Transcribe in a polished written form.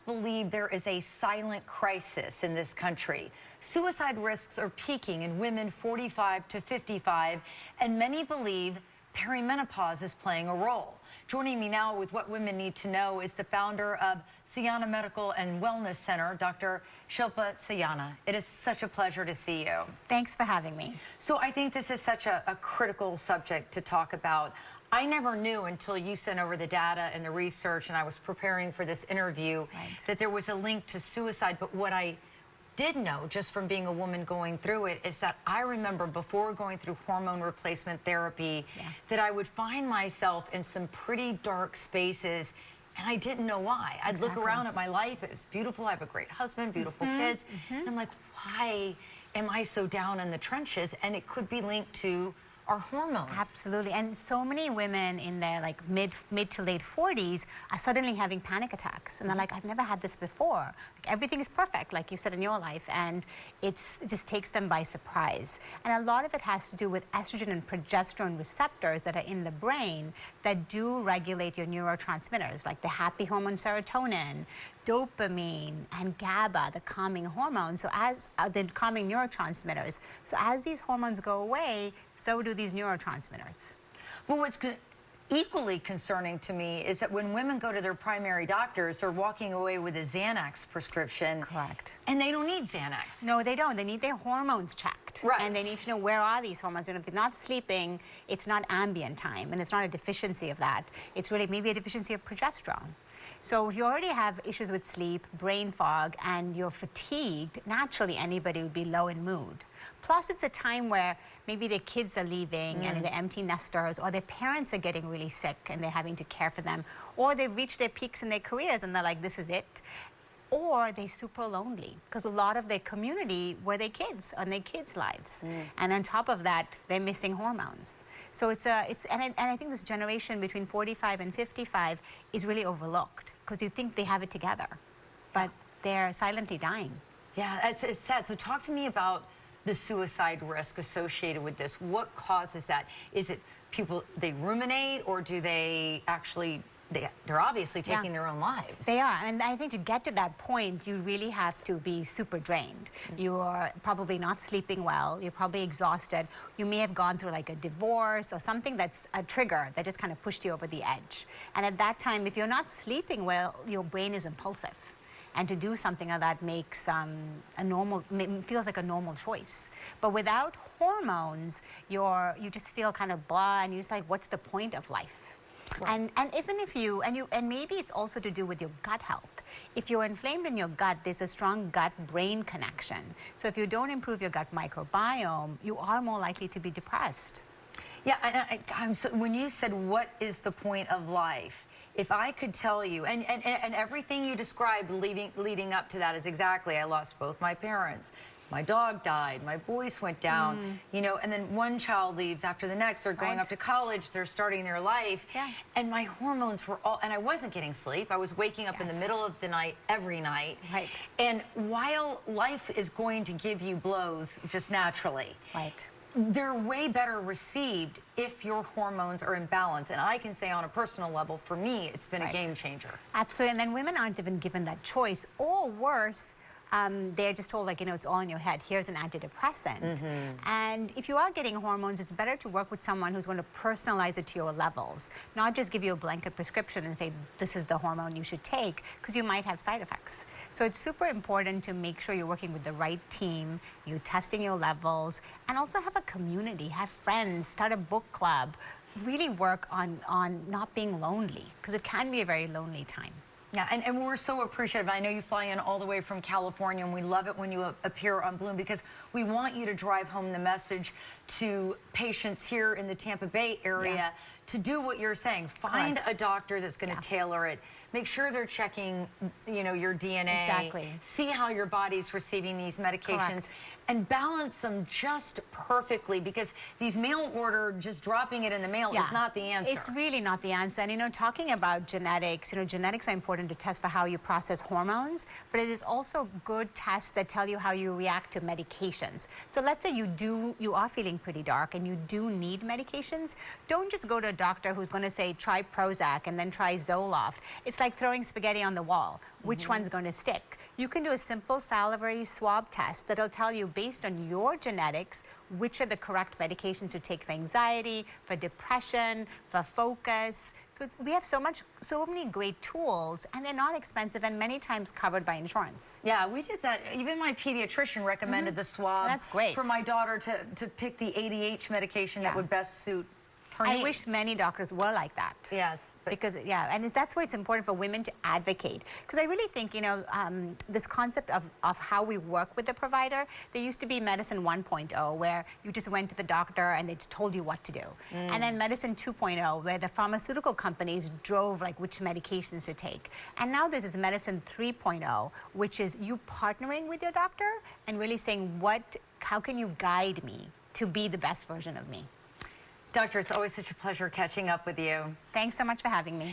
believe there is a silent crisis in this country. Suicide risks are peaking in women 45 to 55, and many believe perimenopause is playing a role. Joining me now with what women need to know is the founder of Sayana Medical and Wellness Center, Dr. Shilpa Sayana. It is such a pleasure to see you. Thanks for having me. So I think this is such a critical subject to talk about. I never knew until you sent over the data and the research and I was preparing for this interview that there was a link to suicide. But what I did know, just from being a woman going through it, is that I remember before going through hormone replacement therapy that I would find myself in some pretty dark spaces, and I didn't know why. I'd look around at my life, it was beautiful, I have a great husband, beautiful kids, and I'm like, why am I so down in the trenches? And it could be linked to our hormones. Absolutely, and so many women in their like mid to late 40s are suddenly having panic attacks, and they're like, I've never had this before. Like, everything is perfect, like you said in your life, and it just takes them by surprise. And a lot of it has to do with estrogen and progesterone receptors that are in the brain that do regulate your neurotransmitters, like the happy hormone serotonin, dopamine, and GABA, the calming hormones, so as the calming neurotransmitters. So as these hormones go away, so do these neurotransmitters. Well, what's equally concerning to me is that when women go to their primary doctors, they're walking away with a Xanax prescription. Correct. And they don't need Xanax. No, they don't. They need their hormones checked. Right. And they need to know, where are these hormones? And if they're not sleeping, it's not ambient time, and it's not a deficiency of that. It's really maybe a deficiency of progesterone. So if you already have issues with sleep, brain fog, and you're fatigued, naturally anybody would be low in mood. Plus, it's a time where maybe their kids are leaving and they're empty nesters, or their parents are getting really sick and they're having to care for them, or they've reached their peaks in their careers and they're like, this is it. Or they're super lonely because a lot of their community were their kids and their kids' lives. And on top of that, they're missing hormones. So and I think this generation between 45 and 55 is really overlooked because you think they have it together, but they're silently dying. Yeah, it's sad. So talk to me about the suicide risk associated with this. What causes that? Is it people, they ruminate, or do they actually, they're obviously taking their own lives? They are, and I think to get to that point, you really have to be super drained. You're probably not sleeping well, you're probably exhausted. You may have gone through like a divorce or something that's a trigger that just kind of pushed you over the edge. And at that time, if you're not sleeping well, your brain is impulsive. And to do something like that makes feels like a normal choice. But without hormones, you just feel kind of blah, and you're just like, what's the point of life? Right. And even if and maybe it's also to do with your gut health. If you're inflamed in your gut, there's a strong gut-brain connection. So if you don't improve your gut microbiome, you are more likely to be depressed. Yeah, and so when you said, what is the point of life? If I could tell you, and everything you described leading up to that is exactly, I lost both my parents. My dog died, my voice went down, you know, and then one child leaves after the next. They're going up to college, they're starting their life. And my hormones were all, and I wasn't getting sleep. I was waking up in the middle of the night every night. And while life is going to give you blows just naturally, they're way better received if your hormones are in balance. And I can say on a personal level, for me, it's been a game changer. Absolutely, and then women aren't even given that choice, or worse, they're just told, like, you know, it's all in your head. Here's an antidepressant. And if you are getting hormones, it's better to work with someone who's going to personalize it to your levels, not just give you a blanket prescription and say, this is the hormone you should take, because you might have side effects. So it's super important to make sure you're working with the right team, you're testing your levels, and also have a community, have friends, start a book club, really work on not being lonely, because it can be a very lonely time. Yeah, and we're so appreciative. I know you fly in all the way from California, and we love it when you appear on Bloom, because we want you to drive home the message to patients here in the Tampa Bay area to do what you're saying. Find a doctor that's going to tailor it. Make sure they're checking, you know, your DNA. See how your body's receiving these medications. And balance them just perfectly, because these mail order, just dropping it in the mail is not the answer. It's really not the answer. And, you know, talking about genetics, you know, genetics are important important to test for how you process hormones, but it is also good tests that tell you how you react to medications. So let's say you are feeling pretty dark and you do need medications. Don't just go to a doctor who's going to say, try Prozac and then try Zoloft. It's like throwing spaghetti on the wall. Which one's going to stick? You can do a simple salivary swab test that'll tell you, based on your genetics, which are the correct medications to take for anxiety, for depression, for focus. So we have so many great tools, and they're not expensive and many times covered by insurance. Yeah, we did that. Even my pediatrician recommended the swab. That's great. For my daughter to pick the ADH medication that would best suit her needs. I wish many doctors were like that. Yes. Because, and that's why it's important for women to advocate. Because I really think, this concept of how we work with the provider, there used to be medicine 1.0, where you just went to the doctor and they just told you what to do. And then medicine 2.0, where the pharmaceutical companies drove like which medications to take. And now there's this medicine 3.0, which is you partnering with your doctor and really saying, how can you guide me to be the best version of me? Doctor, it's always such a pleasure catching up with you. Thanks so much for having me.